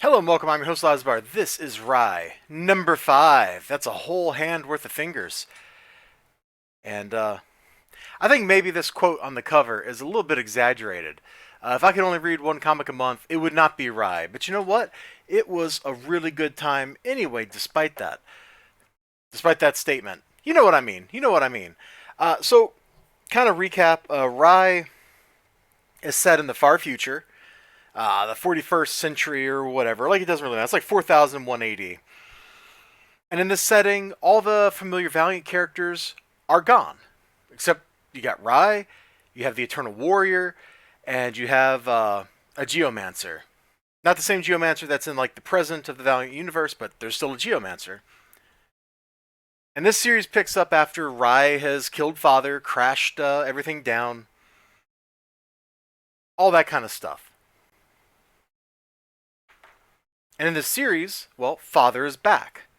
Hello and welcome, I'm your host Elizibar. This is Rye, number 5. That's a whole hand worth of fingers. And I think maybe this quote on the cover is a little bit exaggerated. If I could only read one comic a month, it would not be Rye. But you know what? It was a really good time anyway, despite that. Despite that statement. You know what I mean. You know what I mean. So, kind of recap, Rye is set in the far future. The 41st century or whatever. Like, it doesn't really matter. It's like 4001 AD. And in this setting, all the familiar Valiant characters are gone. Except you got Rai, you have the Eternal Warrior, and you have a Geomancer. Not the same Geomancer that's in like the present of the Valiant universe, but there's still a Geomancer. And this series picks up after Rai has killed Father, crashed everything down, all that kind of stuff. And in this series, well, Father is back.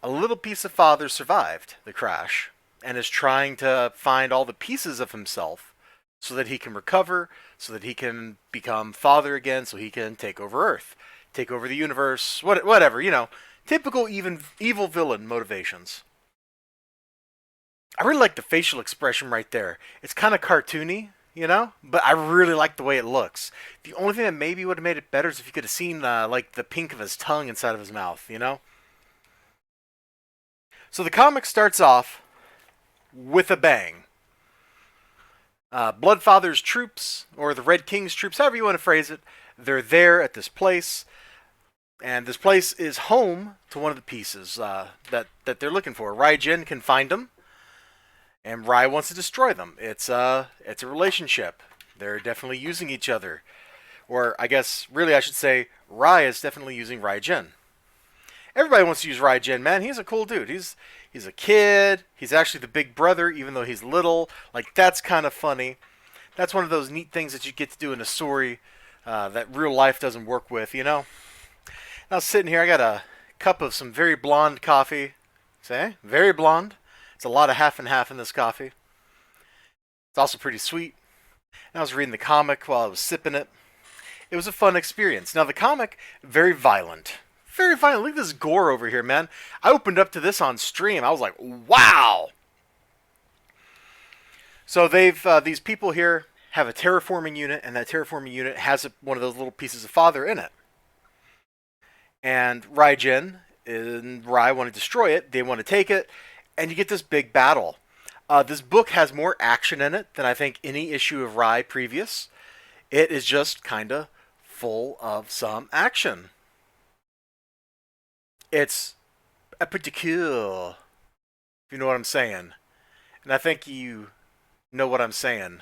A little piece of Father survived the crash and is trying to find all the pieces of himself so that he can recover, so that he can become Father again, so he can take over Earth, take over the universe, whatever, typical evil villain motivations. I really like the facial expression right there. It's kind of cartoony, but I really like the way it looks. The only thing that maybe would have made it better is if you could have seen like the pink of his tongue inside of his mouth. So the comic starts off with a bang. Bloodfather's troops, or the Red King's troops, however you want to phrase it, they're there at this place, and this place is home to one of the pieces that they're looking for. Raijin can find them, and Rai wants to destroy them. It's a relationship. They're definitely using each other, or I guess really I should say Rai is definitely using Raijin. Everybody wants to use Raijin, man. He's a cool dude. He's a kid. He's actually the big brother, even though he's little. Like, that's kind of funny. That's one of those neat things that you get to do in a story that real life doesn't work with. Now, sitting here, I got a cup of some very blonde coffee. Say, very blonde. It's a lot of half and half in this coffee. It's also pretty sweet. And I was reading the comic while I was sipping it. It was a fun experience. Now, the comic, very violent. Very violent. Look at this gore over here, man. I opened up to this on stream. I was like, wow. So these people here have a terraforming unit, and that terraforming unit has one of those little pieces of Father in it. And Raijin and Rai want to destroy it. They want to take it, and you get this big battle. This book has more action in it than I think any issue of Rai previous. It is just kind of full of some action. It's pretty cool, if you know what I'm saying. And I think you know what I'm saying.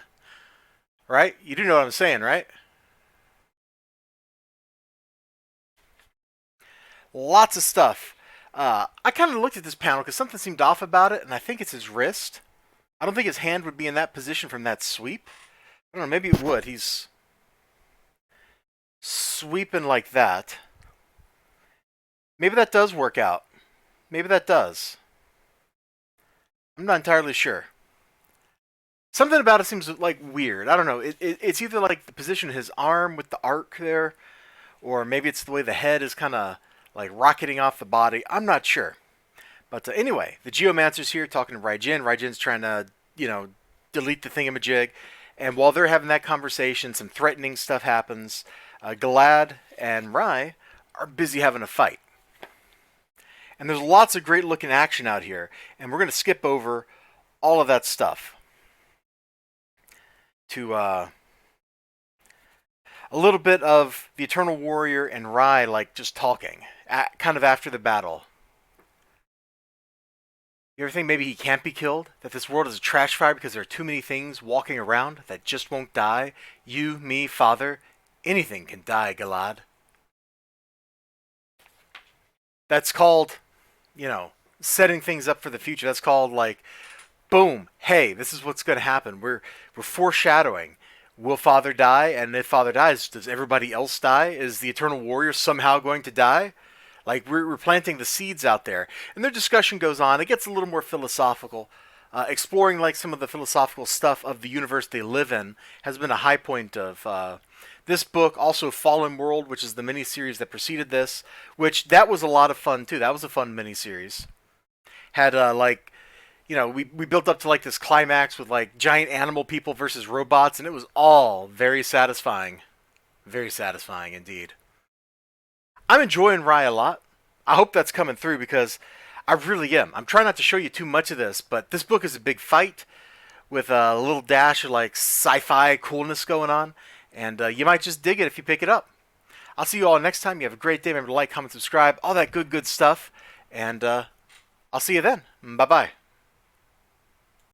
Right? You do know what I'm saying, right? Lots of stuff. I kind of looked at this panel because something seemed off about it, and I think it's his wrist. I don't think his hand would be in that position from that sweep. I don't know, maybe it would. He's sweeping like that. Maybe that does work out. Maybe that does. I'm not entirely sure. Something about it seems like weird. I don't know. It's either like the position of his arm with the arc there, or maybe it's the way the head is kind of like rocketing off the body. I'm not sure. But anyway, the Geomancer's here talking to Raijin. Raijin's trying to, delete the thingamajig. And while they're having that conversation, some threatening stuff happens. Galad and Rai are busy having a fight. And there's lots of great looking action out here. And we're going to skip over all of that stuff to a little bit of the Eternal Warrior and Rai like just talking, kind of after the battle. You ever think maybe he can't be killed? That this world is a trash fire because there are too many things walking around that just won't die? You, me, Father, anything can die, Galad. That's called, setting things up for the future. That's called like, boom, hey, this is what's going to happen. We're foreshadowing. Will Father die? And if Father dies, does everybody else die? Is the Eternal Warrior somehow going to die? Like, we're planting the seeds out there. And their discussion goes on. It gets a little more philosophical. Exploring, like, some of the philosophical stuff of the universe they live in has been a high point of This book, also Fallen World, which is the miniseries that preceded this, which that was a lot of fun too. That was a fun miniseries. Had like, we built up to like this climax with like giant animal people versus robots, and it was all very satisfying. Very satisfying indeed. I'm enjoying Rye a lot. I hope that's coming through because I really am. I'm trying not to show you too much of this, but this book is a big fight with a little dash of like sci-fi coolness going on, and you might just dig it if you pick it up. I'll see you all next time. You have a great day. Remember to like, comment, subscribe, all that good stuff, and I'll see you then. Bye bye.